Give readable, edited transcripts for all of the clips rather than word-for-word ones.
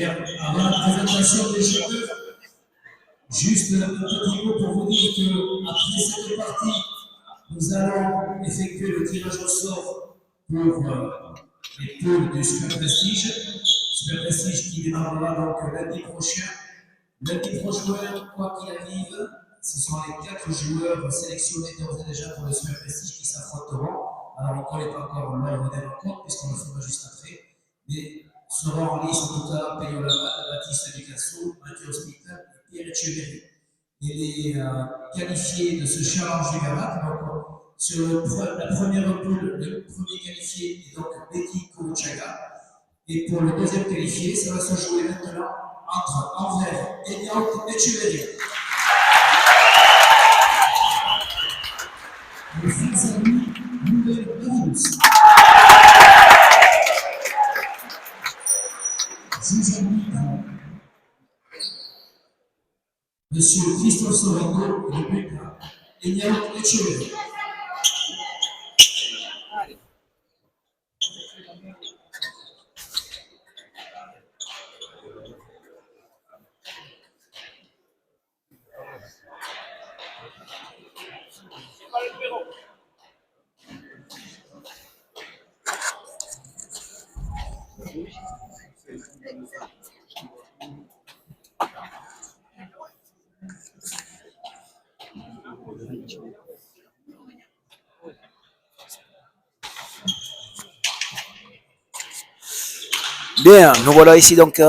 Bien, avant la présentation des joueurs, juste un petit mot pour vous dire qu'après cette partie, nous allons effectuer le tirage au sort pour les poules du Super Prestige. Super Prestige qui démarrera donc lundi prochain. Lundi prochain, quoi qu'il arrive, ce sont les 4 joueurs sélectionnés d'ores et déjà pour le Super Prestige qui s'affronteront. Alors on ne connaît pas encore l'ordre des rencontres puisqu'on le fera juste après. Mais seront en lice en tout cas Payo Laval, Baptiste Ducasso, Mathieu Hospital et Pierre Echeverry. Et les qualifiés de ce challenge du Garat, donc sur la première poule, le premier qualifié est donc Betty Kouchaga. Et pour le deuxième qualifié, ça va se jouer maintenant entre Anvers et Niort Echeverry. Le fils à lui, Nouvelle-Marilous. Monsieur Christophe Sorengo, le but à Niort Echeverry. Bien, nous voilà ici donc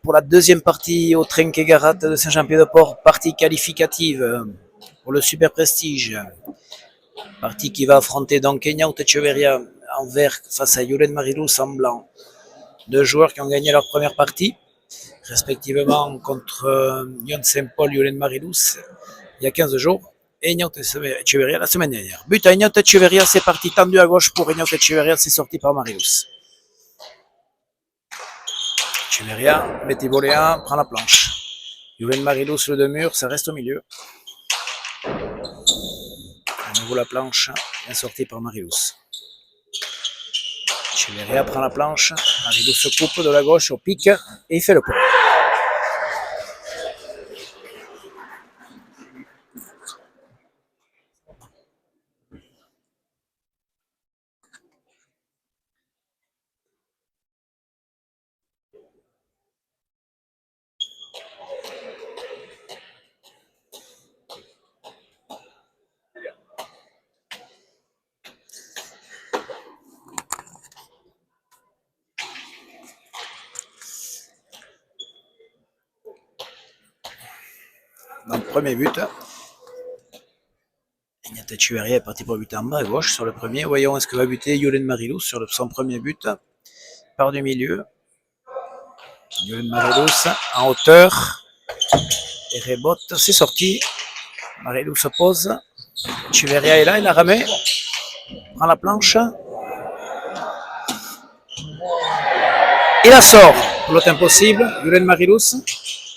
pour la deuxième partie au Trenque Garat de Saint-Jean-Pied-de-Port, partie qualificative pour le Super Prestige. Partie qui va affronter donc Niort Echeverria en vert face à Yulen Marilous en blanc. Deux joueurs qui ont gagné leur première partie, respectivement contre Nyon Saint-Paul, Yulen Marilous, il y a 15 jours, et Niort Echeverria la semaine dernière. But à Niort Echeverria, c'est parti tendu à gauche pour Niort Echeverria, c'est sorti par Marilous. Echeverria, Betty Boléa, prend la planche. Yulen Marilous, le deux murs, ça reste au milieu. À nouveau la planche, bien sortie par Marilous. Echeverria prend la planche, Marilous se coupe de la gauche au pic et il fait le point. Donc premier but. Niort Echeverria est parti pour buter en bas à gauche sur le premier. Voyons est-ce que va buter Yulen Marilous sur son premier but. Par du milieu. Yulen Marilous en hauteur. Et rebote, c'est sorti. Marilous se pose. Echeverria est là, il a ramé. Prend la planche. Il la sort. L'autre impossible. Yulen Marilous.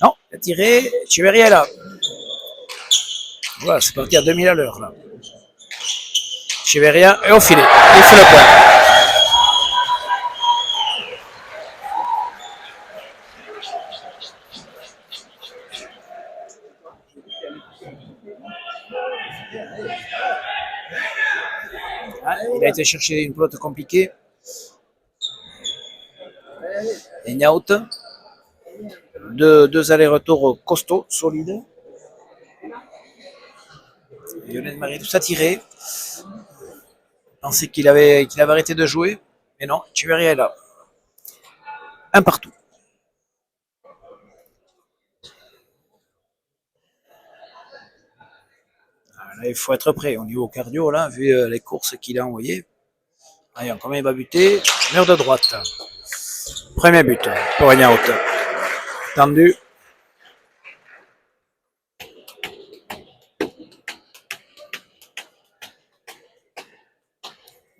Non, il a tiré. Echeverria est là. Voilà, c'est parti à 2000 à l'heure là. Echeverria est au filet. Il fait le point. Il a été chercher une pelote compliquée. Et Niort, deux allers-retours costauds, solides. Yulen Marilous a tiré. Pensait qu'il avait arrêté de jouer. Mais non, Echeverria est là. Un partout. Là, il faut être prêt au niveau cardio, là, vu les courses qu'il a envoyées. Allez, combien il va buter? Mur de droite. Premier but pour Niort. Tendu.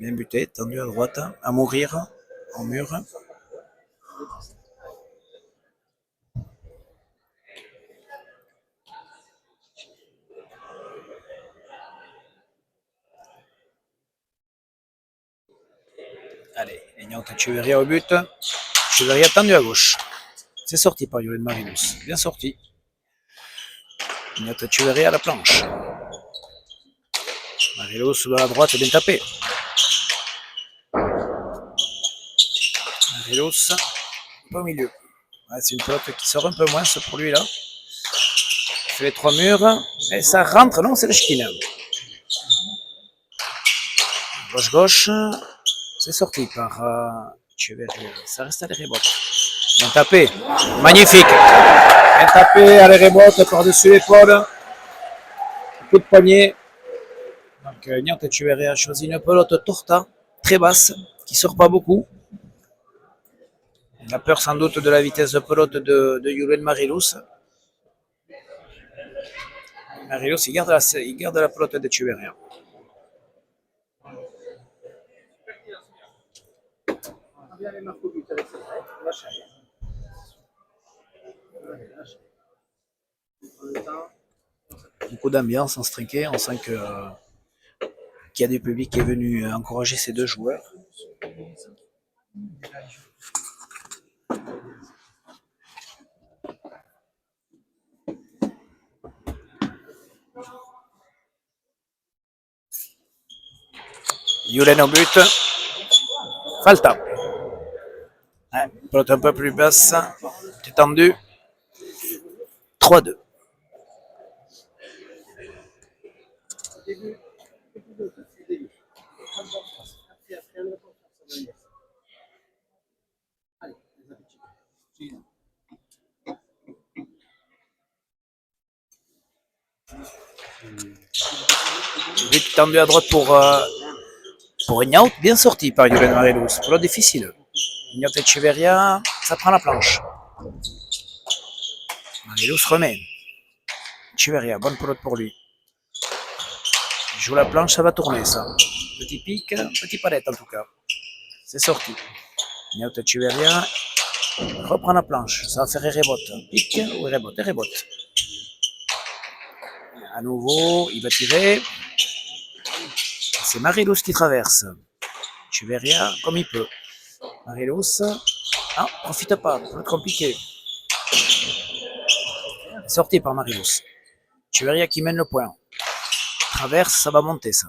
Bien buté, tendu à droite, à mourir, en mur. Allez, Niort Echeverria au but. Echeverria tendu à gauche. C'est sorti par Yulen Marinus. Bien sorti. Ignato Echeverria à la planche. Marinus de la droite, bien tapé. Marinus, pas au milieu. Ouais, c'est une pelote qui sort un peu moins pour lui là. Il fait les 3 murs. Et ça rentre, non, c'est le Ch'kin. Gauche-gauche. C'est sorti par Echeverria. Ça reste à les rebotes. Bien tapé. Magnifique. Bien tapé à les rebotes par-dessus l'épaule. Coup de poignet. Donc Ignato Echeverria a choisi une pelote torta, très basse, qui sort pas beaucoup. Il a peur sans doute de la vitesse de pelote de Yulen Marilus. Marilus, il garde la pelote d'Echeverria. Beaucoup d'ambiance en trinquet. On sent qu'il y a du public qui est venu encourager ces deux joueurs. Yulen au but. Falta. Ouais, pelote un peu plus basse. Détendu. 3-2. But tendu à droite pour Ignaut, bien sorti par Yulen Marilus. Pelote difficile. Ignaut Echeverria, ça prend la planche. Marilus remet. Echeverria, bonne pelote pour lui. Il joue la planche, ça va tourner ça. Petit pic, petit palette en tout cas. C'est sorti. Ignaut Echeverria reprend la planche, ça va faire un rebote. Pic ou rebote, et rebote. À nouveau, il va tirer. C'est Marilus qui traverse. Echeverria comme il peut. Marilus, ah, profite pas, peut être compliqué. Sorti par Marilus. Echeverria qui mène le point. Traverse, ça va monter ça.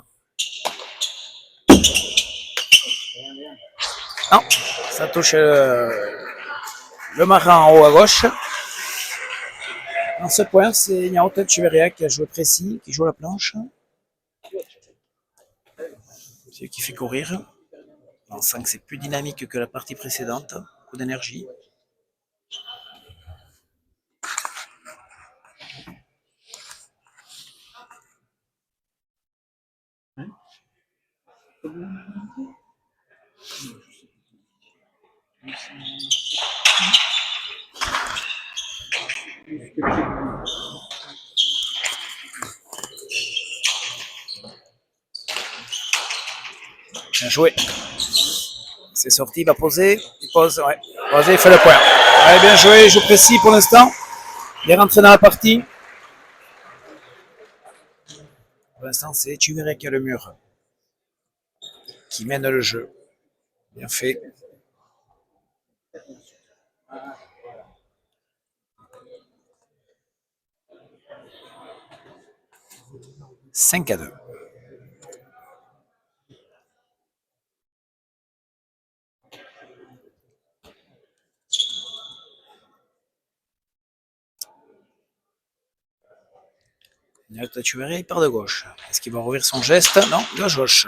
Non, ça touche le marin en haut à gauche. Dans ce point, c'est Ignaut Echeverria qui a joué précis, qui joue la planche. C'est lui qui fait courir. On sent que c'est plus dynamique que la partie précédente. Beaucoup d'énergie. Bien joué. C'est sorti, il va poser. Il pose, ouais. Posé, il fait le point. Ouais, bien joué, il joue précis pour l'instant. Il est rentré dans la partie. Pour l'instant, c'est Echeverria qui a le mur. Qui mène le jeu. Bien fait. « 5-2. Ignaut Echeverria, il part de gauche. Est-ce qu'il va rouvrir son geste? Non, de gauche.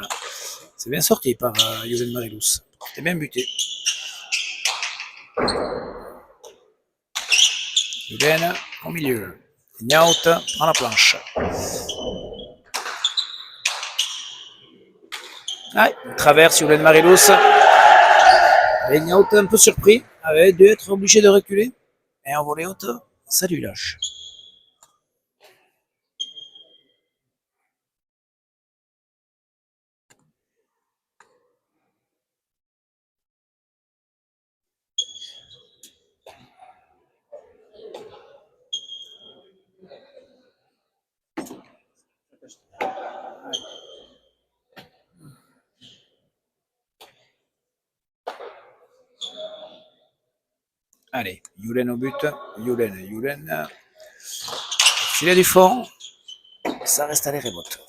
C'est bien sorti par Yulen Marilus. C'était bien buté. Yulen au milieu. Ignaut prend la planche. Ah, il traverse Yulen Marilus. Ignaut un peu surpris, avait dû être obligé de reculer. Et en volée haute, ça lui lâche. Allez, Youlen au but. Youlen. Filet du fond. Ça reste à les rebotes.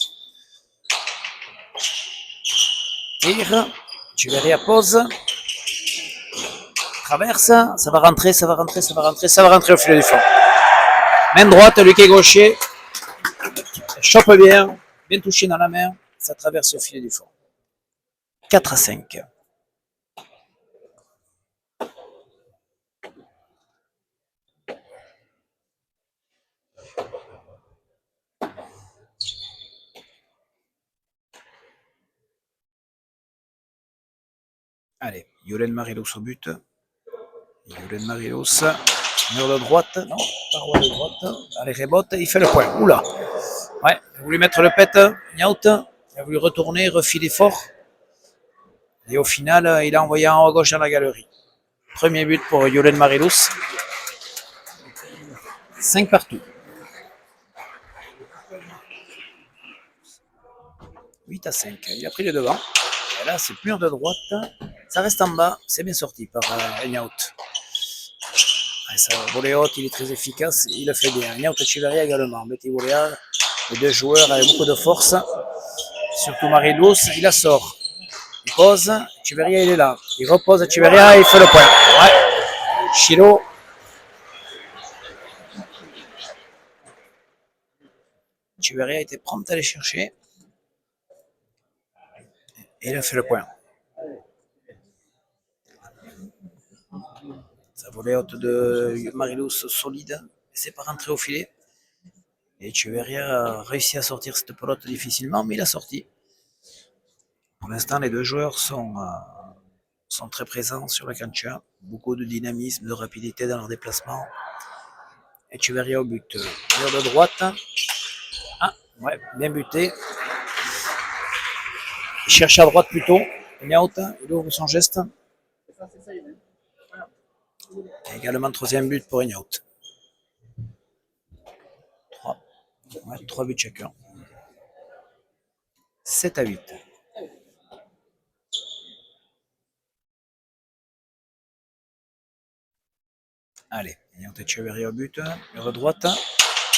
Tire. Echeverria pose. Traverse. Ça va rentrer au filet du fond. Main droite, Luque gaucher. Chope bien. Bien touché dans la main. Ça traverse au filet du fond. 4-5. Allez, Yolen Marilous au but. Yolen Marilous. Mur de droite. Non, paroi de droite. Allez, rebote. Il fait le point. Oula. Ouais, il a voulu mettre le pet. Nyaut. Il a voulu retourner, refiler fort. Et au final, il a envoyé en haut à gauche dans la galerie. Premier but pour Yolen Marilous. 5 partout. 8-5. Il a pris le devant. Et là, c'est mur de droite. Ça reste en bas. C'est bien sorti par Nyaut. Ça volée haute, il est très efficace. Il le fait bien. Nyaut Echeverria également. Betty Voléa, les deux joueurs avec beaucoup de force. Surtout Marilous, il la sort. Il pose. Echeverria, il est là. Il repose Echeverria, il fait le point. Ouais. Chilo. Echeverria était prompt à aller chercher. Et il a fait le point. Sa volée haute de Marilous solide. C'est pas rentré au filet. Et Echeverria a réussi à sortir cette pelote difficilement, mais il a sorti. Pour l'instant, les deux joueurs sont très présents sur la cancha. Beaucoup de dynamisme, de rapidité dans leur déplacement. Echeverria au but. Mur de droite. Ah, ouais, bien buté. Il cherche à droite plutôt. Nyaut, il ouvre son geste. Et également troisième but pour Nyaut. 3 buts chacun. 7-8. Allez, Nyaut Echeverria au but. Mur de droite.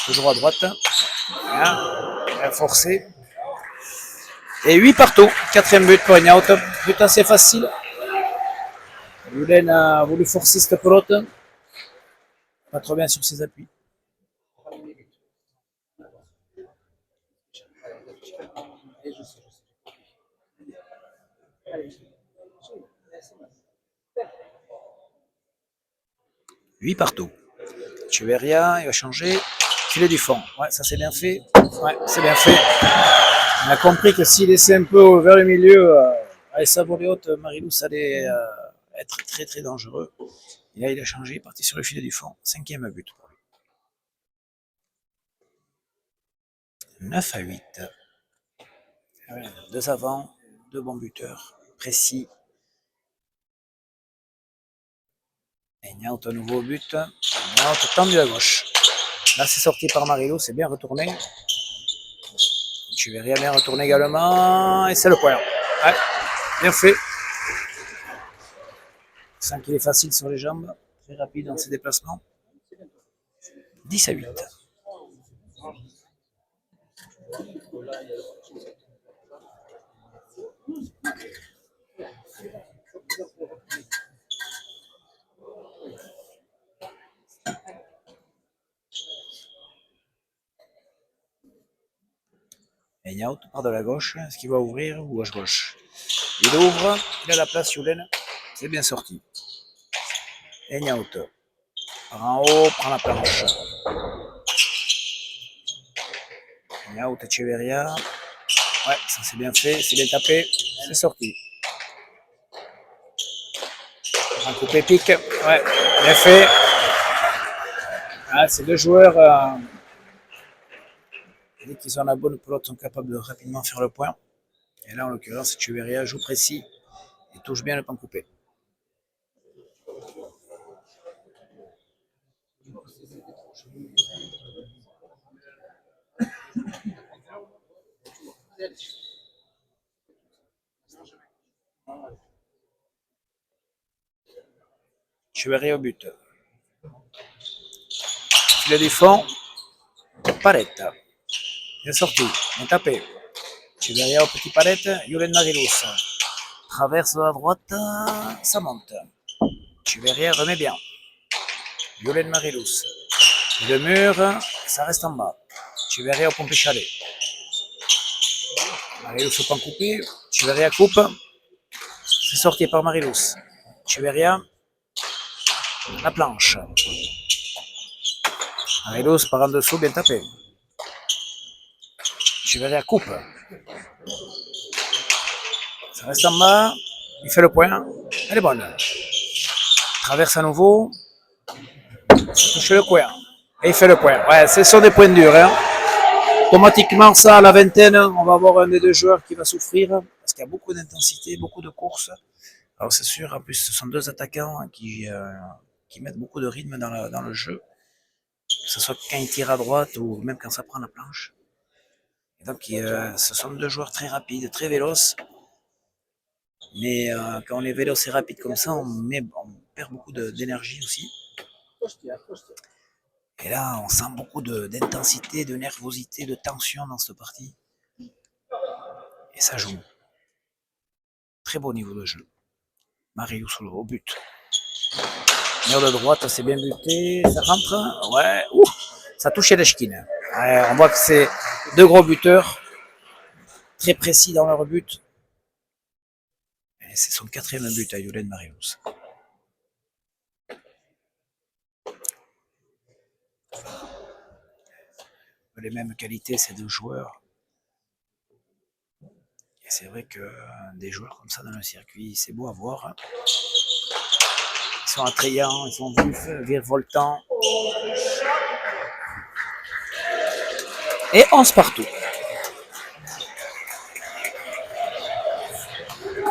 Toujours à droite. Voilà. Forcé. Et 8 partout. Quatrième but pour Nyaut. But assez facile. Youlen a voulu forcer cette pelote. Pas trop bien sur ses appuis. Lui partout. Echeverria, il va changer. Filet du fond. Ouais, ça c'est bien fait. Ouais, c'est bien fait. On a compris que s'il laissait un peu vers le milieu, avec sa volée haute, Marilous allait être très très dangereux. Et là, il a changé, il est parti sur le filet du fond. 5e but pour lui. 9-8. Ouais, 2 avant, 2 bons buteurs, précis. Et Nyaut à nouveau au but. Nyaut tendu à gauche. Là, c'est sorti par Marilous, c'est bien retourné. Echeverria bien retourné également. Et c'est le point. Ouais, bien fait. On sent qu'il est facile sur les jambes, très rapide dans ses déplacements. 10-8. Et Nyaut part de la gauche. Est-ce qu'il va ouvrir ou gauche? Il ouvre. Il a la place, Youlen. C'est bien sorti. Et Nyaut part en haut, prend la planche. Nyaut Echeverria. Ouais, ça c'est bien fait. C'est bien tapé. C'est sorti. Un coup épique. Ouais, bien fait. Ah, ces deux joueurs, dès qu'ils ont la bonne pelote, sont capables de rapidement faire le point. Et là, en l'occurrence, Echeverria joue précis et touche bien le pan coupé. Echeverria au but. Filet du fond. Palette. Bien sorti. Bien tapé. Echeverria au petit palette. Julen Marilus. Traverse de la droite. Ça monte. Echeverria remet bien. Julen Marilus. Le mur. Ça reste en bas. Echeverria au pompe chalet. Marilus au pan coupé. Echeverria coupe. C'est sorti par Marilus. Echeverria. La planche. Marilus par en dessous, bien tapé. Echeverria coupe. Ça reste en bas. Il fait le point. Elle est bonne. Traverse à nouveau. Touche le coin. Et il fait le point. Ouais, ce sont des points durs. Hein. Automatiquement, ça, à la vingtaine, on va avoir un des deux joueurs qui va souffrir. Parce qu'il y a beaucoup d'intensité, beaucoup de courses. Alors c'est sûr, en plus, ce sont deux attaquants qui mettent beaucoup de rythme dans le jeu. Que ce soit quand ils tirent à droite ou même quand ça prend la planche. Et donc, ce sont deux joueurs très rapides, très véloces. Mais quand on est véloce et rapide comme ça, on perd beaucoup d'énergie aussi. Et là, on sent beaucoup d'intensité, de nervosité, de tension dans cette partie. Et ça joue. Très beau niveau de jeu. Marilus au but. Mur de droite, c'est bien buté. Ça rentre. Ouais. Ouh, ça touche Eleshkin. Ouais, on voit que c'est deux gros buteurs. Très précis dans leur but. Et c'est son quatrième but à Julen Marilus. Les mêmes qualités, ces deux joueurs. Et c'est vrai que des joueurs comme ça dans le circuit, c'est beau à voir. Hein. Ils sont attrayants, ils sont vifs, virevoltants. Et 11 partout.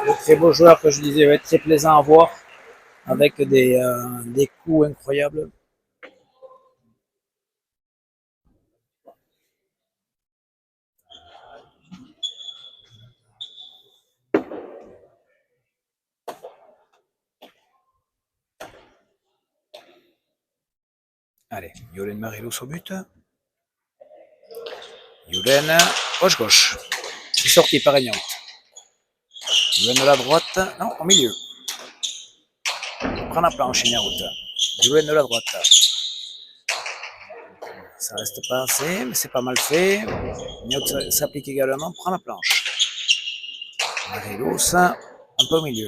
Le très beau joueur que je disais va être très plaisant à voir. Avec des coups incroyables. Allez, Julen Marilus au but. Julen, gauche. C'est sorti par Aignaut. Julen de la droite. Non, au milieu. Prend la planche, Aignaut. Julen de la droite. Ça reste pas assez, mais c'est pas mal fait. Aignaut s'applique également. Prend la planche. Marilus, un peu au milieu.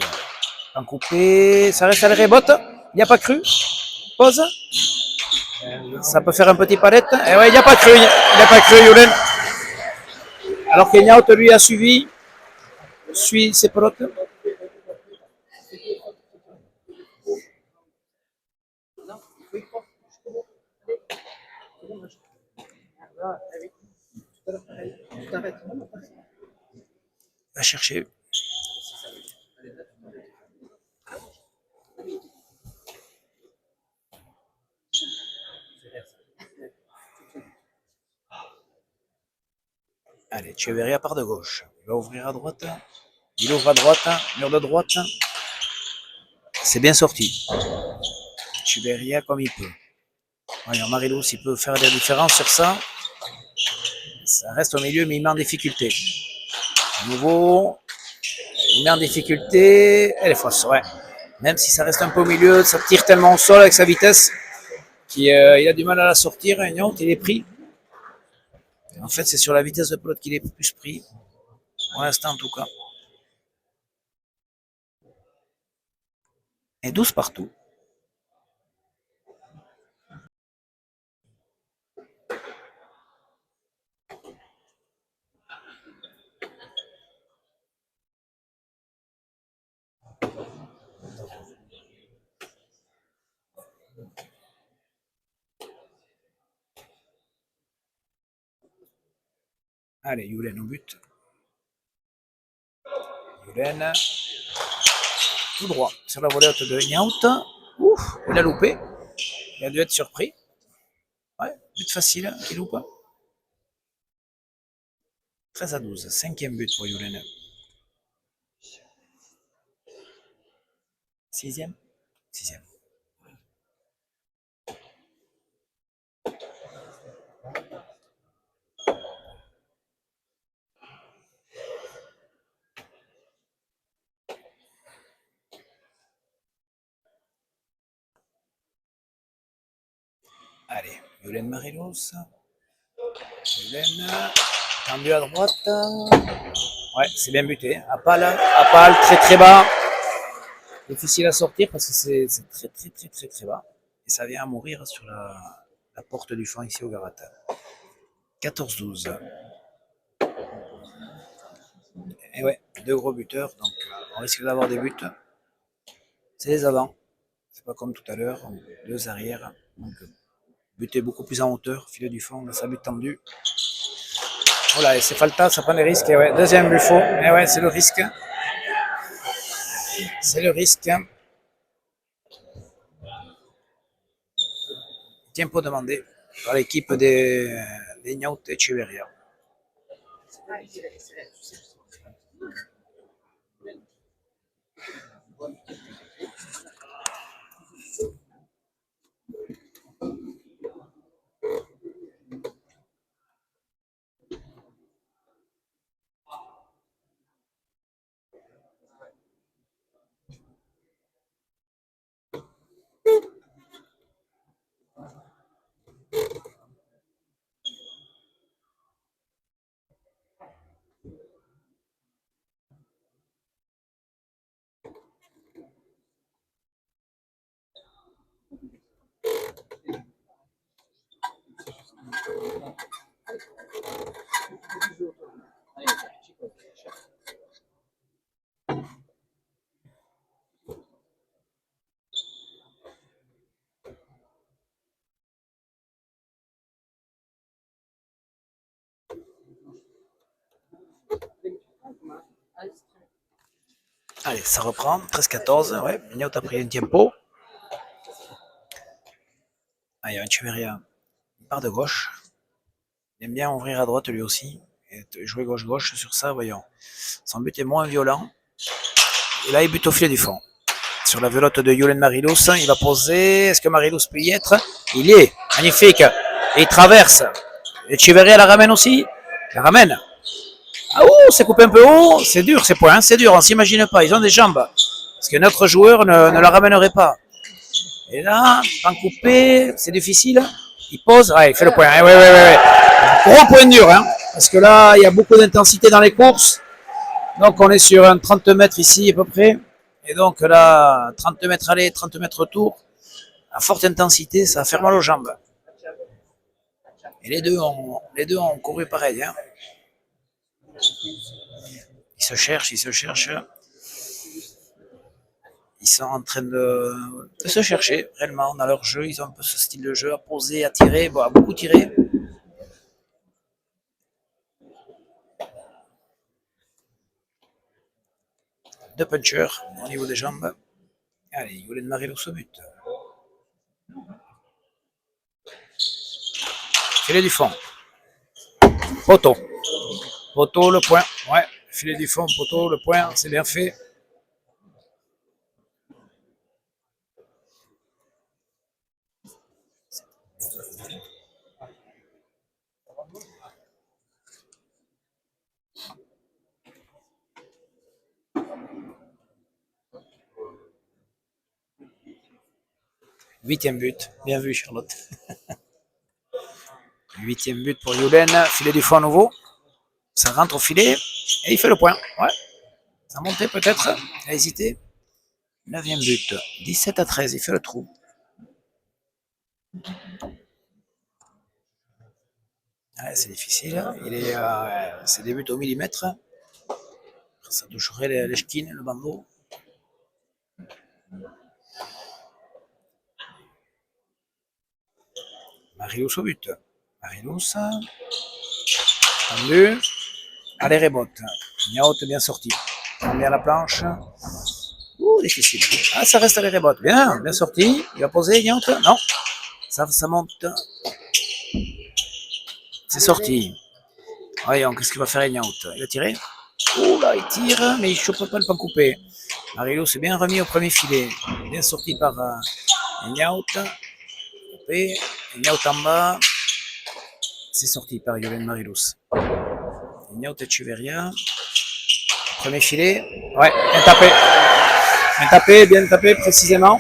En coupé. Ça reste à la rebotte. Il n'y a pas cru. Pause. Ça peut faire un petit palette. Et ouais, il n'y a pas cru. Il n'y a pas cru, Julen. Alors qu'Aignaut, lui, a suit ses pelotes. Va chercher. Allez, Echeverria part de gauche. Il va ouvrir à droite. Il ouvre à droite. Mur de droite. C'est bien sorti. Echeverria comme il peut. Voyons, Marilus, il peut faire des différences sur ça. Ça reste au milieu, mais il met en difficulté. À nouveau, il met en difficulté. Elle est fausse, ouais. Même si ça reste un peu au milieu, ça tire tellement au sol avec sa vitesse qu'il a du mal à la sortir. Aignaut, il est pris. En fait, c'est sur la vitesse de pelote qu'il est plus pris. Pour l'instant, en tout cas. Et 12 partout. Allez, Julen au but. Julen. Tout droit sur la volée haute de Aignaut. Ouf, il a loupé. Il a dû être surpris. Ouais, but facile, il loupe. 13-12, cinquième but pour Julen. Sixième. Yulen Marilus. Yulen, tendu à droite. Ouais, c'est bien buté. À pal, très très bas. Difficile à sortir parce que c'est très bas. Et ça vient à mourir sur la porte du fond ici au Garat. 14-12. Et ouais, deux gros buteurs, donc on risque d'avoir des buts. C'est les avants. C'est pas comme tout à l'heure, deux arrières. Donc buter beaucoup plus en hauteur, filet du fond, là ça but tendu. Voilà, et c'est Falta, ça prend des risques. Et ouais, deuxième but faux. Et ouais, c'est le risque. C'est le risque. Tempo demandé par l'équipe des Niaut et Echeverria. Allez, ça reprend, 13-14, ouais, Niaut a pris un tempo. Ah, il y a un Echeverria, il part de gauche. Il aime bien ouvrir à droite lui aussi, et jouer gauche-gauche sur ça, voyons. Son but est moins violent. Et là, il bute au filet du fond. Sur la velotte de Yulen Marilus, il va poser. Est-ce que Marilus peut y être? Il y est, magnifique. Et il traverse. Echeverria la ramène aussi. La ramène. Ah ouh, c'est coupé un peu haut. C'est dur ces points, c'est dur, on s'imagine pas. Ils ont des jambes. Parce que notre joueur ne la ramènerait pas. Et là, en coupé, c'est difficile. Il pose, ouais, il fait le point. Ouais. Gros point dur, hein. Parce que là, il y a beaucoup d'intensité dans les courses. Donc on est sur un 30 mètres ici à peu près. Et donc là, 30 mètres aller, 30 mètres retour. À forte intensité, ça va faire mal aux jambes. Et les deux ont couru pareil, hein. Ils se cherchent. Ils sont en train de se chercher réellement dans leur jeu. Ils ont un peu ce style de jeu à poser, à tirer, bon, à beaucoup tirer. Deux punchers au niveau des jambes. Allez, Yulen Marilus au but. Filet du fond. Poteau. Poteau, le point. Ouais, filet du fond, poteau, le point, c'est bien fait. Huitième but. Bien vu, Charlotte. Huitième but pour Yulen. Filet du fond à nouveau. Ça rentre au filet et il fait le point. Ouais. Ça a monté peut-être. Il a hésité. Neuvième but. 17-13. Il fait le trou. Ouais, c'est difficile. C'est des buts au millimètre. Ça toucherait les ch'tines, le bandeau. Marilus au but. Marilus. Tendu. Allez, rebote. Niaut bien sorti. On bien la planche. Ouh, difficile. Ah, ça reste à les rebotes. Bien sorti. Il va poser, Niaut. Non. Ça monte. C'est sorti. Voyons, qu'est-ce qu'il va faire, Niaut? Il va tirer. Ouh là, il tire, mais il ne chope pas le pan coupé. Marilus s'est bien remis au premier filet. Bien sorti par Niaut. Coupé. Niaut en bas. C'est sorti par Yulen Marilus. Niaut et Echeverria. Premier filet. Ouais, bien tapé précisément.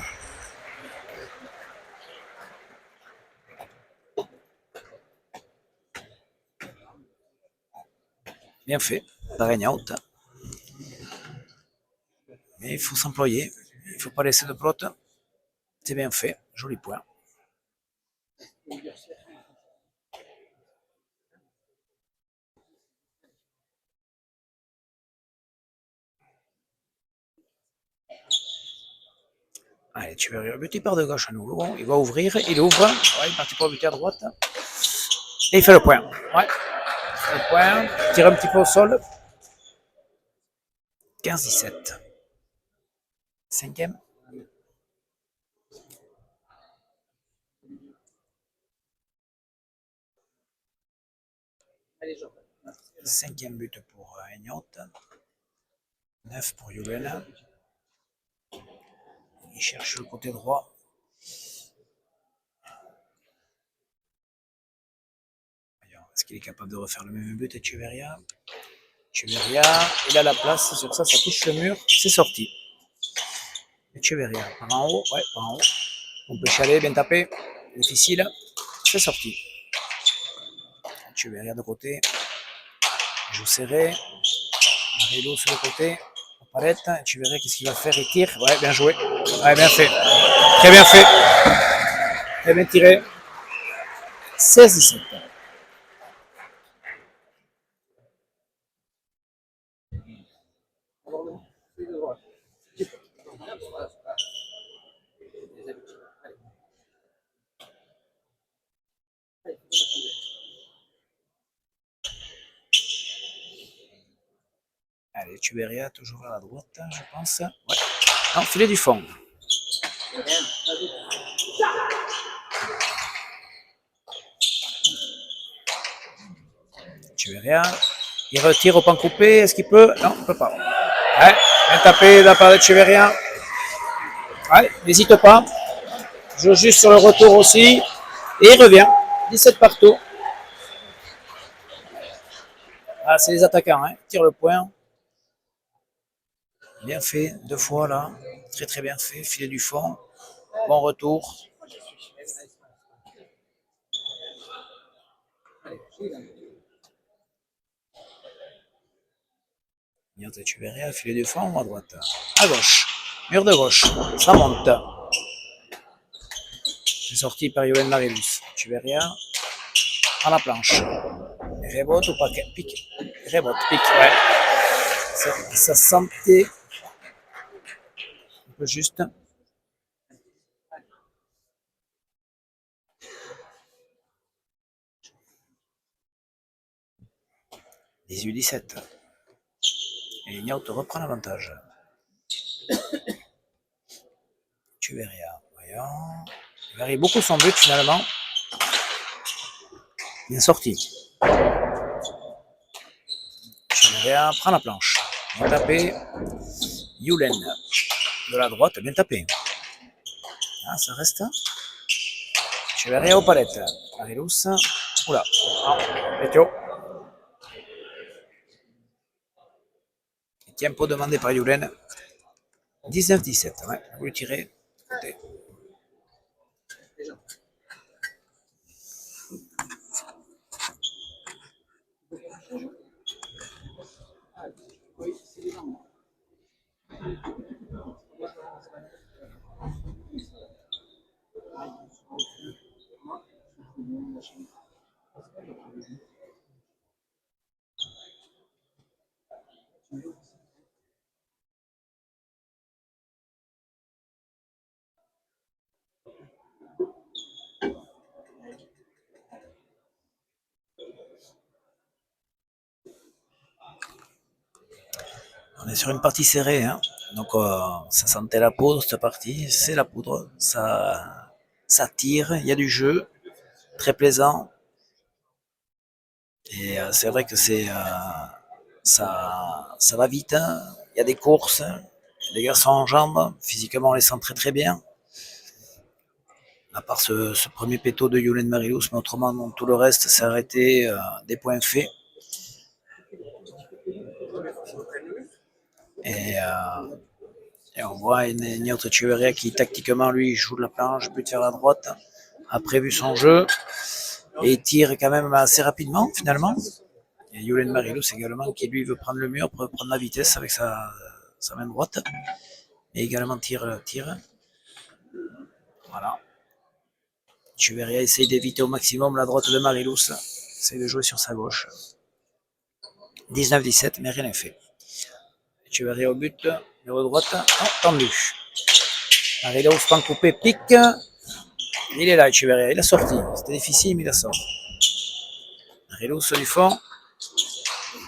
Bien fait, par Regnault. Mais il faut s'employer, il ne faut pas laisser de plot. C'est bien fait, joli point. Allez, tu verras le but, il part de gauche à nouveau. Il va ouvrir, il ouvre. Ouais, il est parti pour le but à droite. Et il fait le point. Ouais, il fait le point. Il tire un petit peu au sol. 15-17. Cinquième. Cinquième but pour Aignot. 9 pour Julen. Il cherche le côté droit. Est-ce qu'il est capable de refaire le même but, Echeverria? Echeverria, il a la place, sur ça, ça touche le mur, c'est sorti. Echeverria, par en haut, ouais, par en haut. On peut chaler, bien taper, difficile, c'est sorti. Echeverria de côté, joue serré, Marillo sur le côté, palette, Echeverria, qu'est-ce qu'il va faire? Il tire, ouais, bien joué, ouais, bien fait, très bien fait, très bien tiré. 16-17. Allez, Echeverria, toujours à la droite, je pense. Ouais. Non, filet du fond. Echeverria, il retire au pan coupé, est-ce qu'il peut? Non, il ne peut pas. Ouais, bien tapé de la part d'Echeverria. Ouais, n'hésite pas. Joue juste sur le retour aussi. Et il revient. 17 partout. Ah, c'est les attaquants, hein. Tire le point. Bien fait, 2 fois là. Très très bien fait. Filet du fond. Bon retour. Niente Echeverria, filet du fond ou à droite? À gauche. Mur de gauche. Ça monte. C'est sorti par Yoann Marilus. Echeverria à la planche. Rebote ou pas? Pique. Rebote, pique, ouais. Ça sentait un peu juste. 18-17. Et Niaut reprend l'avantage. Echeverria, voyons. Il varie beaucoup son but finalement. Bien sorti. Echeverria prend la planche. Bien tapé. Julen de la droite, bien tapé. Ah, ça reste. Echeverria aux palettes. Marilus. Oula. Ah, Petio. Tempo demandé par Julen. 19-17. Ouais, vous le tirez. Côté. On est sur une partie serrée, hein. Donc ça sentait la poudre cette partie, c'est la poudre, ça tire, il y a du jeu, très plaisant. Et c'est vrai que ça va vite, hein. Il y a des courses, les gars sont en jambes, physiquement on les sent très très bien. À part ce premier péto de Julen Marilus, mais autrement non, tout le reste s'est arrêté, des points faits. Et, on voit une autre Echeverria qui tactiquement lui joue de la planche, but vers la droite, a prévu son jeu et tire quand même assez rapidement finalement. Il y a Yulen Marilous également qui lui veut prendre le mur pour prendre la vitesse avec sa main droite. Et également tire. Voilà. Echeverria essaye d'éviter au maximum la droite de Marilous. Essaye de jouer sur sa gauche. 19-17, mais rien n'est fait. Echeverria au but, numéro droite, non, tendu. Marilous prend coupé, pique. Il est là, Echeverria, il a sorti. C'était difficile, mais il a sorti. Marilous du fond.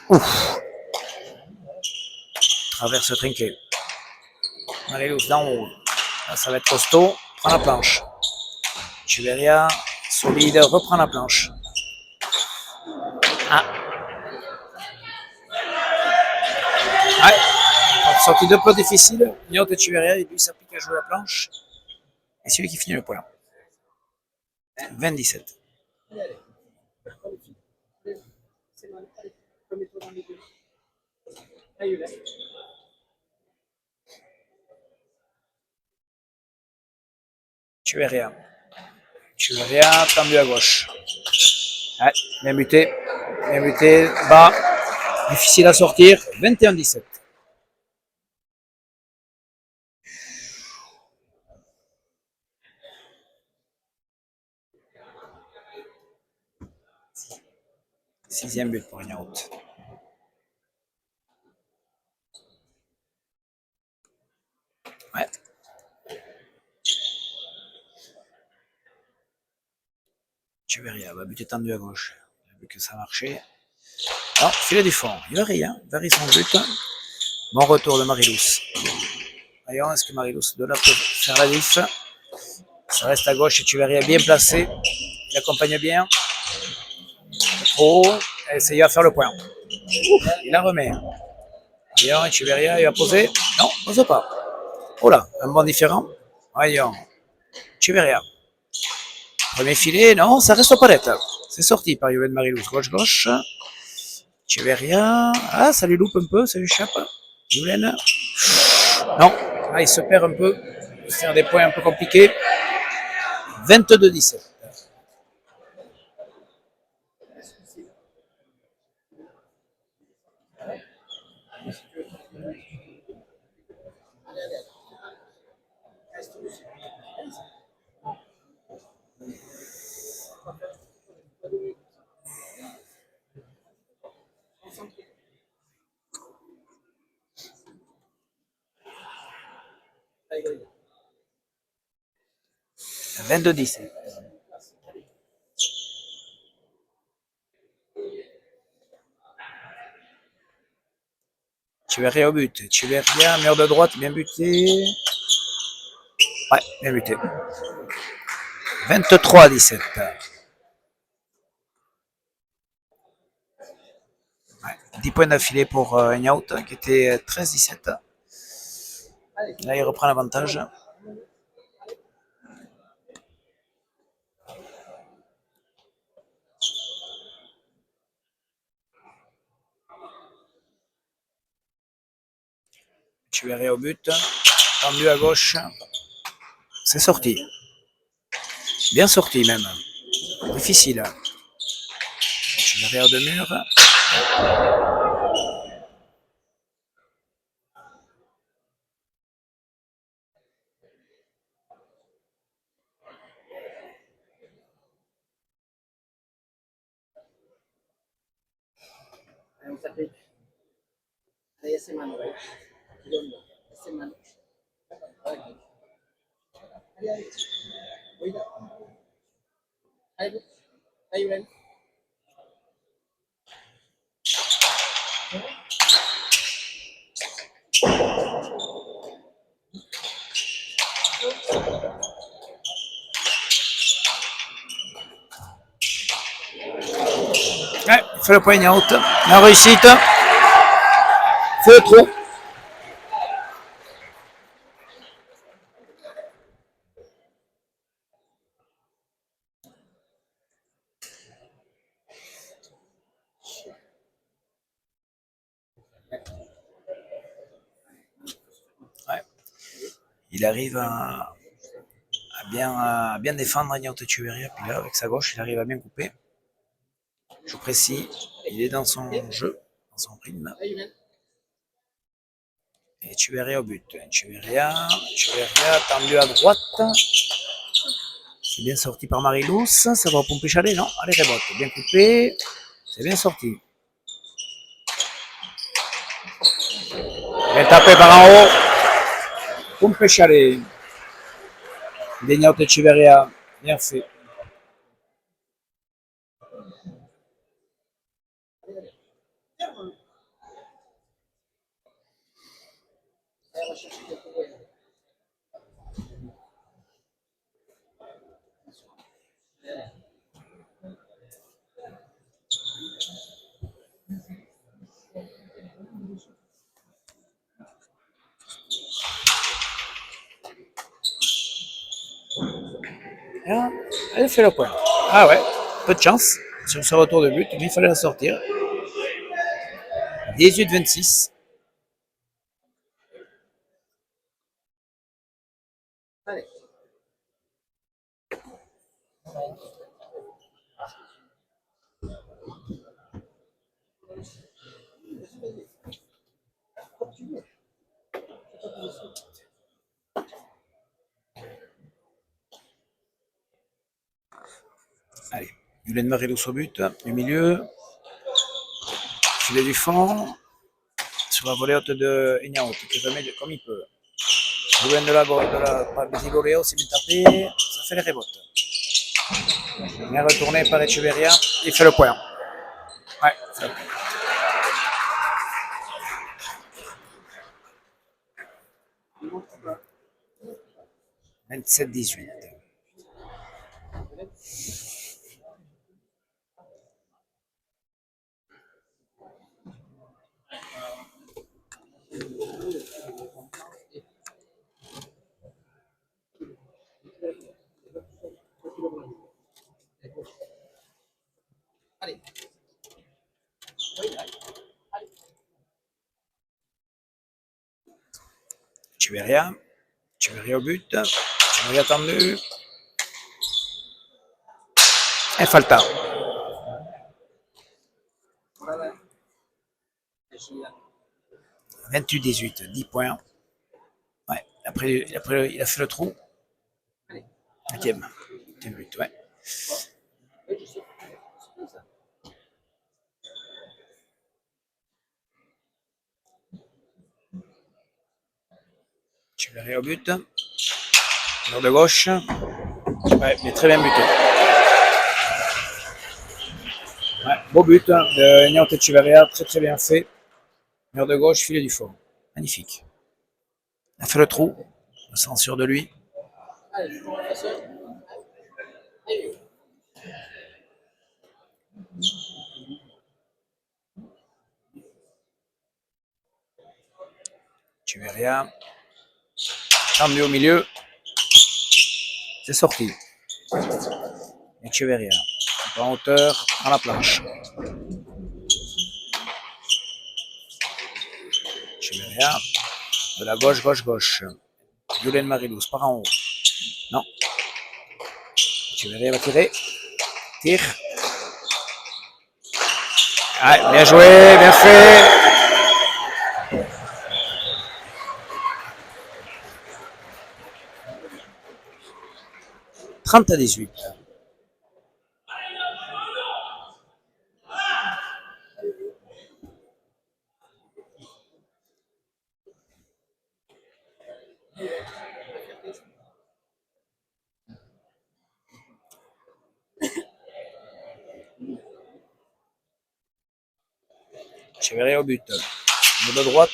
Ouf. Traverse trinqué. Marilous d'en haut. Là, ça va être costaud. Prend la planche. Echeverria, solide, reprend la planche. Ah. Ouais. Sortie de peu difficile. Niot Echeverria, lui s'applique à jouer la planche. Et c'est lui qui finit le point. 20-17. Echeverria, tendu à gauche. Ouais, bien buté, bas, difficile à sortir, 21-17. Sixième but pour Ignaout. Ouais. Echeverria va buter tendu à gauche. Il a vu que ça marchait. Non, filet du fond. Il varie son but. Bon retour de Marilous. Voyons, est-ce que Marilous de là peut faire la diff? Ça reste à gauche, Echeverria bien placé. Il accompagne bien. Trop haut. Essayez à faire le point. Il la remet. Voyons, Echeverria, il va poser. Non, pose pas. Oh là, un bon différent. Voyons. Echeverria. Premier filet, non, ça reste aux palettes. C'est sorti par Yulen Marilous. Gauche. Echeverria. Ah, ça lui loupe un peu, ça lui échappe. Yulen. Non, là, il se perd un peu. Il va faire des points un peu compliqués. 22-17. Echeverria au but. Echeverria, mur de droite, bien buté. Ouais, bien buté. 23-17. Ouais, 10 points d'affilée pour Ignaout, qui était 13-17. Là, il reprend l'avantage. Echeverria au but. Tendu à gauche. C'est sorti. Bien sorti même. Difficile. Echeverria de mur. Ouais, il fait le point Ignaout. La réussite. Feu trop. Ouais. Il arrive à bien défendre Ignaout Echeverria. Puis là, avec sa gauche, il arrive à bien couper. Je précise. Il est dans son jeu, dans son rythme. Et Echeverria au but. Echeverria tendu à droite. C'est bien sorti par Marilous. Ça va pomper Chalet, non? Allez, rebote. Bien coupé. C'est bien sorti. Bien tapé par en haut. Pompe Chalet. Degnaut Echeverria. Bien fait. Ah, elle fait le point. Ah ouais, peu de chance sur ce retour de but, mais il fallait la sortir. 18-26. Allez, Yulen Marilous au but, du milieu, filet du fond, sur la volée haute de Ignaut, qui remet comme il peut. Yulen de la Bisigoléo, c'est bien tapé, ça fait les révoltes. Bien retourné par Echeverria, il fait le point. Ouais, c'est le point. 27-18. Echeverria au but, Echeverria tendu, et Falta. 28-18, 10 points. Ouais, après, il a fait le trou. 8e but, ouais. Echeverria au but. Mur de gauche. Ouais, mais très bien buté. Ouais, beau but de Niant Echeverria, très très bien fait. Mur de gauche, filet du fond. Magnifique. Il a fait le trou. Je me sens sûr de lui. Echeverria. Tendu au milieu. C'est sorti. Echeverria. En hauteur, à la planche. Echeverria. De la gauche, gauche, gauche. Yulen Marilous par en haut. Non. Echeverria va tirer. Tire. Ouais, bien joué, bien fait. 30-18. Echeverria au but. Mot de droite.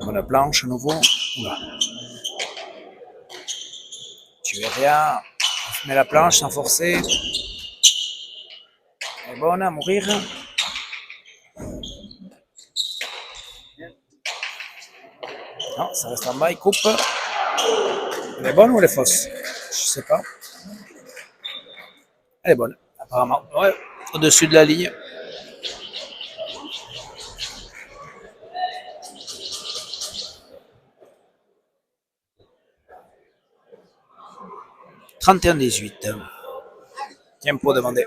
Bonne planche à nouveau. Oula. Echeverria. On met la planche sans forcer. Elle est bonne à mourir. Non, ça reste en bas, il coupe. Elle est bonne ou elle est fausse? Je sais pas. Elle est bonne, apparemment. Ouais, au-dessus de la ligne. 31-18. Tempo demandé.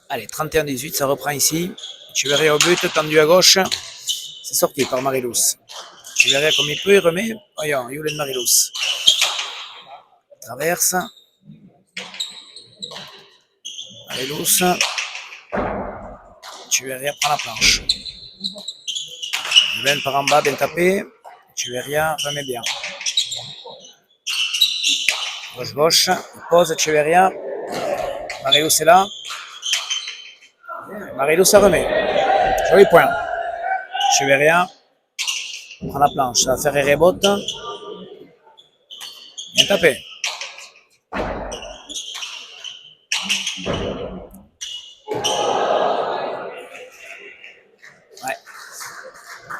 Allez, 31-18, ça reprend ici. Tu verrais au but, tendu à gauche. C'est sorti par Marilous. Tu verrais comme il peut, il remet. Voyons, Yulen Marilous. Traverse. Marilous. Tu verrais, prend la planche. Yulen par en bas, bien tapé. Tu verrais, remet bien. Gauche-gauche. Il pose, tu verrais. Marilous est là. Marilous, ça remet. Joli point. Tu verrais. Prend la planche. Ça va faire rebote. Bien tapé. Ouais.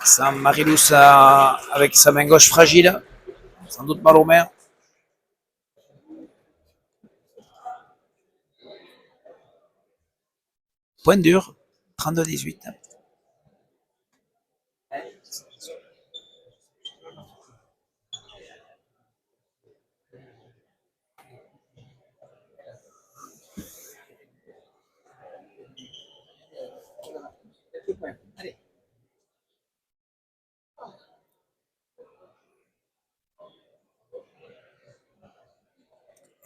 Ça, Marilous avec sa main gauche fragile. Sans doute mal aux mains. Point dur. 32-18.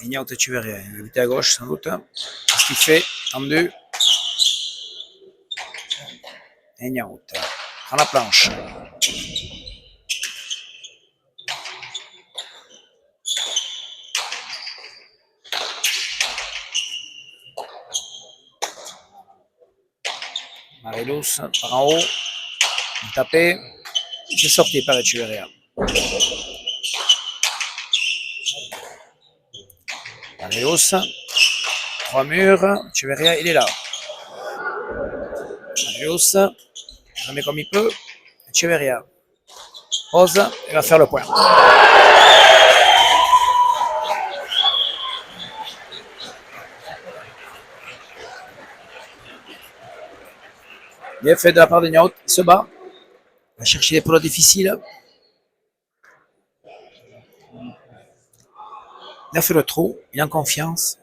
Ignaut, tu verrais. Il est à gauche, sans doute. Qu'est-ce qu'il fait? Tendu. Ignaut. Prends la planche. Marilous, par en haut. Tapé. C'est sorti par Echeverria. Marilous. 3 murs. Echeverria, il est là. Marilous. Remet comme il peut. Echeverria. Pose. Il va faire le point. Bien fait de la part de Ignaut. Il se bat. Il va chercher les plots difficiles. Il a fait le trou. Il est en confiance.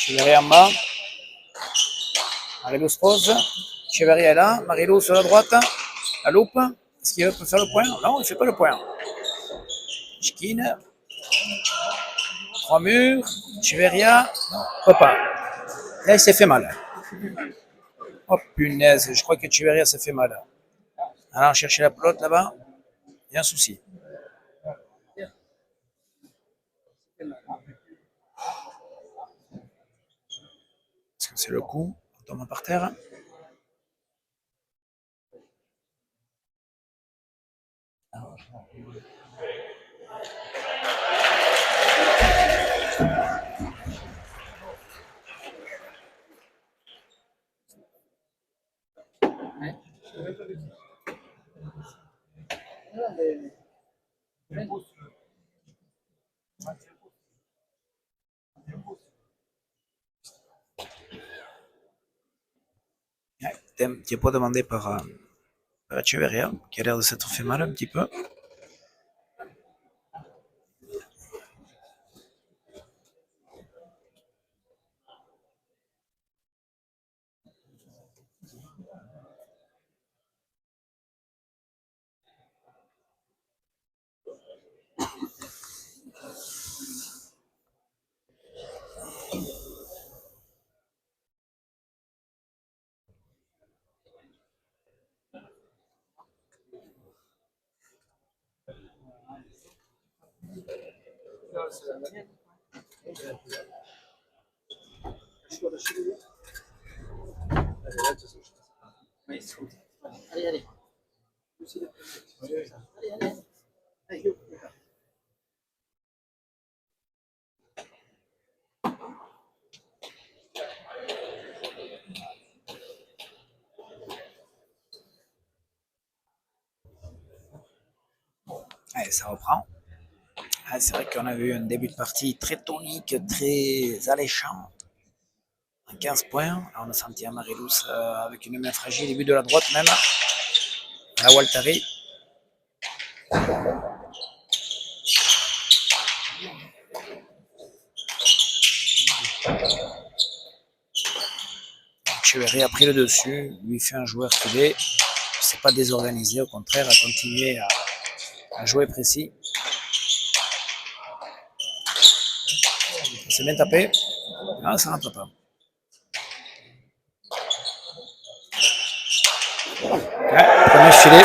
Echeverria en bas. Marilous pose. Echeverria est là. Marilous sur la droite. La loupe. Est-ce qu'il peut faire le point? Non, il ne fait pas le point. Chikine. 3 murs. Echeverria. Non, peut pas. Là, il s'est fait mal. Oh punaise, je crois que Echeverria s'est fait mal. Alors, chercher la pelote là-bas. Il y a un souci. Est-ce que c'est le coup? On tombe par terre. Tempo demandé par Echeverria, qui a l'air de s'être fait mal un petit peu. Allez, ça reprend. Ah, c'est vrai qu'on a eu un début de partie très tonique, très alléchant. En 15 points. Là, on a senti un Marilous avec une main fragile, début de la droite même. À la Waltari. Echeverry a pris le dessus, lui fait un joueur qu'il est. C'est pas désorganisé, au contraire, a continué à jouer précis. C'est bien tapé. Ah, ça rentre pas. Ouais, premier filet.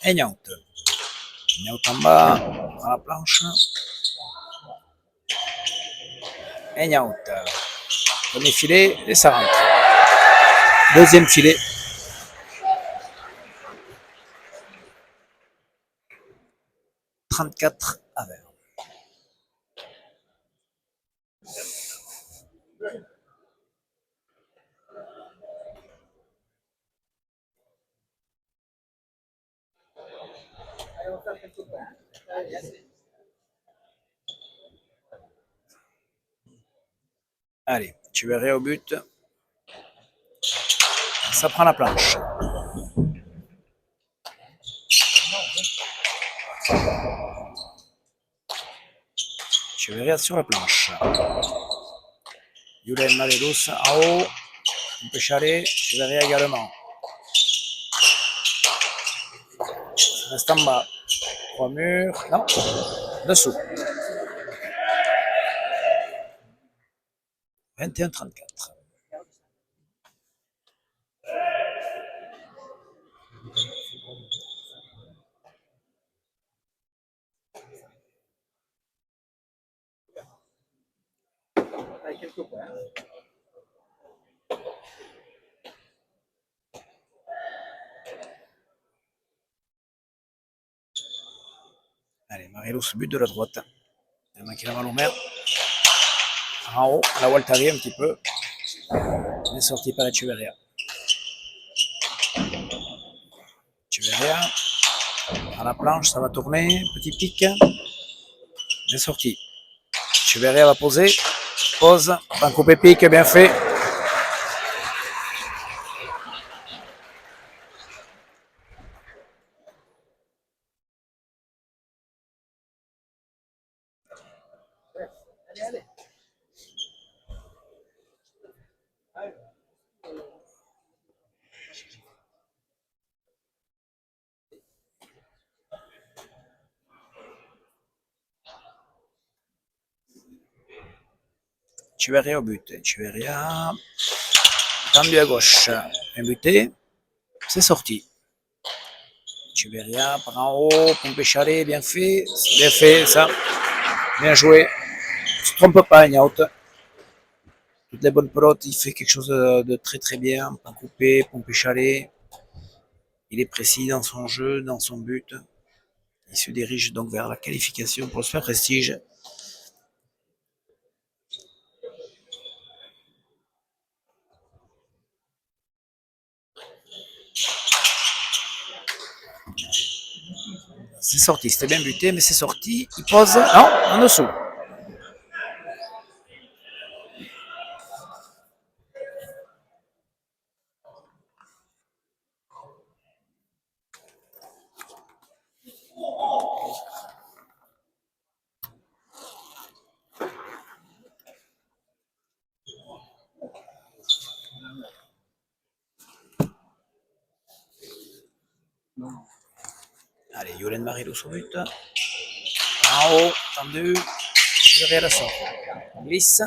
Et Niaut. Niaut en bas, à la planche. Et Niaut. Premier filet, et ça rentre. Deuxième filet. « 34 à 20. Allez, tu verrais au but. Ça prend la planche. Tu verrais sur la planche. Julen Marilous en haut. On peut chaler. Tu verrais également. Ça reste en bas. 3 murs. Non. Dessous. 21-34. Allez, Marilous, but de la droite. Il a manqué la balle au maire. En haut, la Waltari un petit peu. Bien sorti par Echeverria. Echeverria. À la planche, ça va tourner. Petit pic. Bien sorti. Echeverria va poser. Pose. Un coupé pic, bien fait. Echeverria au but. Echeverria tendu à gauche. Bien buté. C'est sorti. Echeverria par en haut. Pompé Chalet, bien fait. Bien fait, ça. Bien joué. Ne se trompe pas, Ignaut. Toutes les bonnes pelotes, il fait quelque chose de très très bien. Pas coupé, Pompé Chalet. Il est précis dans son jeu, dans son but. Il se dirige donc vers la qualification pour le Super Prestige. C'est sorti, c'était bien buté, mais c'est sorti. Il pose, non, en dessous. Allez, Yolen Marilou au but. En haut, tendu. Je à la sorte. Glisse.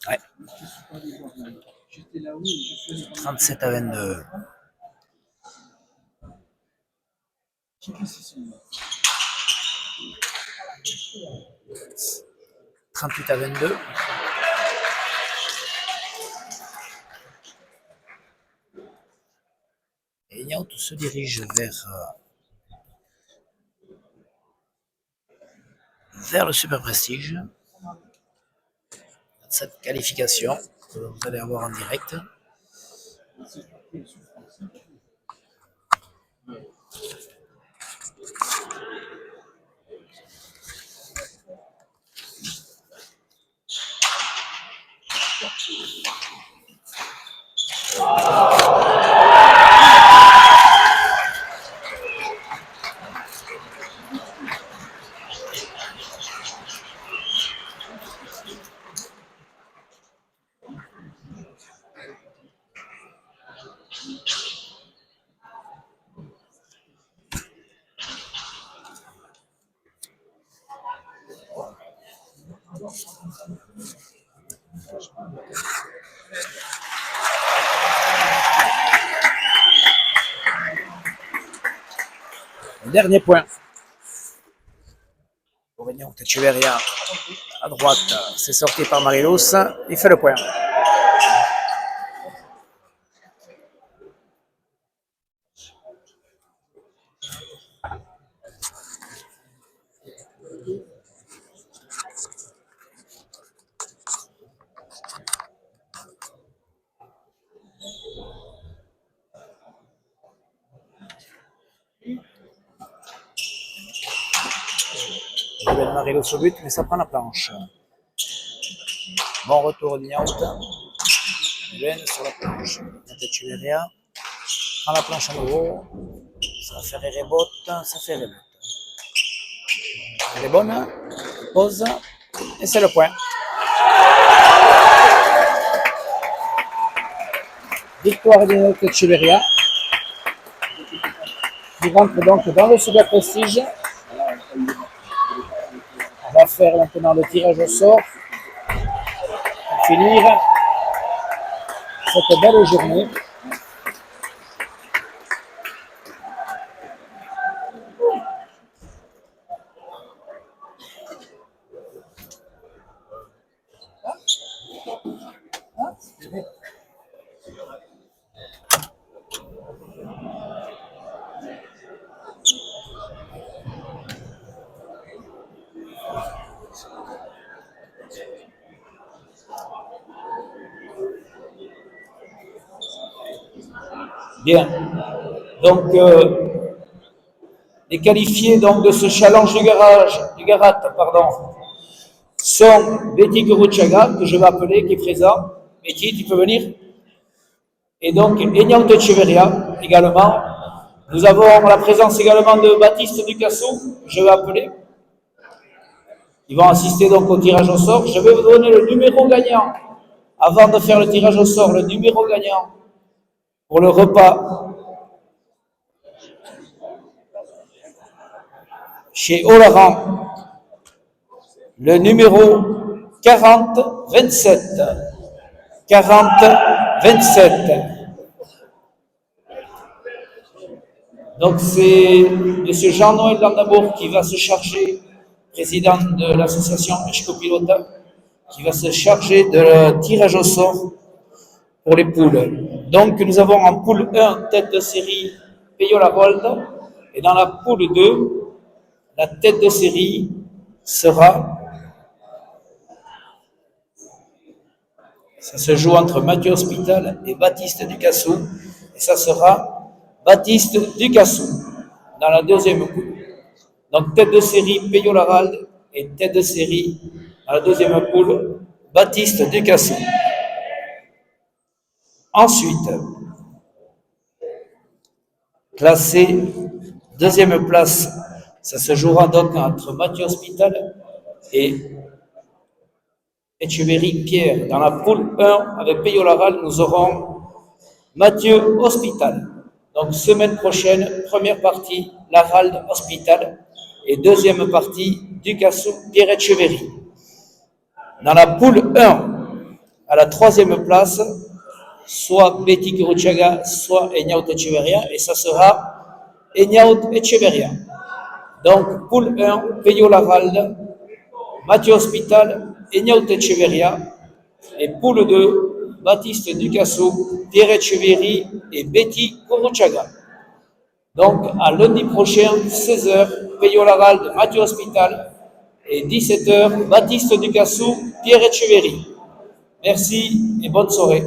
Ouais. 37-22. 38-22. Et Ignaut se dirige vers le Super Prestige. Cette qualification que vous allez avoir en direct. Dernier point. Pour Ignaut Echeverria à droite, c'est sorti par Marilos. Il fait le point. Ruben Marilos au but, mais ça prend la planche. Bon retour d'Ignaut. Ruben sur la planche. Echeverria prend la planche à nouveau. Ça fait rebote, ça fait rebote. Elle est bonne. Pose. Et c'est le point. Victoire d'Ignaut Echeverria. Il rentre donc dans le Super Prestige. On va faire maintenant le tirage au sort pour finir cette belle journée. Bien. Donc, les qualifiés donc, de ce challenge du Garat, sont Betty Guruchaga, que je vais appeler, qui est présent. Betty, tu peux venir? Et donc, Enyao Echeverria, également. Nous avons la présence également de Baptiste Ducassou, que je vais appeler. Ils vont assister donc au tirage au sort. Je vais vous donner le numéro gagnant. Avant de faire le tirage au sort, le numéro gagnant pour le repas chez Olaran, le numéro 4027. 4027. Donc c'est M. Jean-Noël Landabourg qui va se charger, président de l'association Echcopilota, qui va se charger de le tirage au sort pour les poules. Donc nous avons en poule 1 tête de série Payola Gold, et dans la poule 2, la tête de série sera, ça se joue entre Mathieu Hospital et Baptiste Ducassou, et ça sera Baptiste Ducassou dans la deuxième poule. Donc tête de série Peyo Laralde et tête de série dans la deuxième poule Baptiste Ducassou. Ensuite, classé deuxième place, ça se jouera donc entre Mathieu Hospital et Echeverry Pierre. Dans la poule 1 avec Peyo Laralde, nous aurons Mathieu Hospital. Donc, semaine prochaine, première partie, Laralde Hospital, et deuxième partie, Ducassou, Pierre Echeverry. Dans la poule 1, à la troisième place, soit Betty Guruchaga, soit Enyao Echeverria, et ça sera Enyao Echeverria. Donc, poule 1, Peyo Laralde, Mathieu Hospital, Enyao Echeverria, et poule 2, Baptiste Ducassou, Pierre Echeverry et Betty Guruchaga. Donc, à lundi prochain, 16h, Peyo Laralde, Mathieu Hospital, et 17h, Baptiste Ducassou, Pierre Echeverry. Merci et bonne soirée.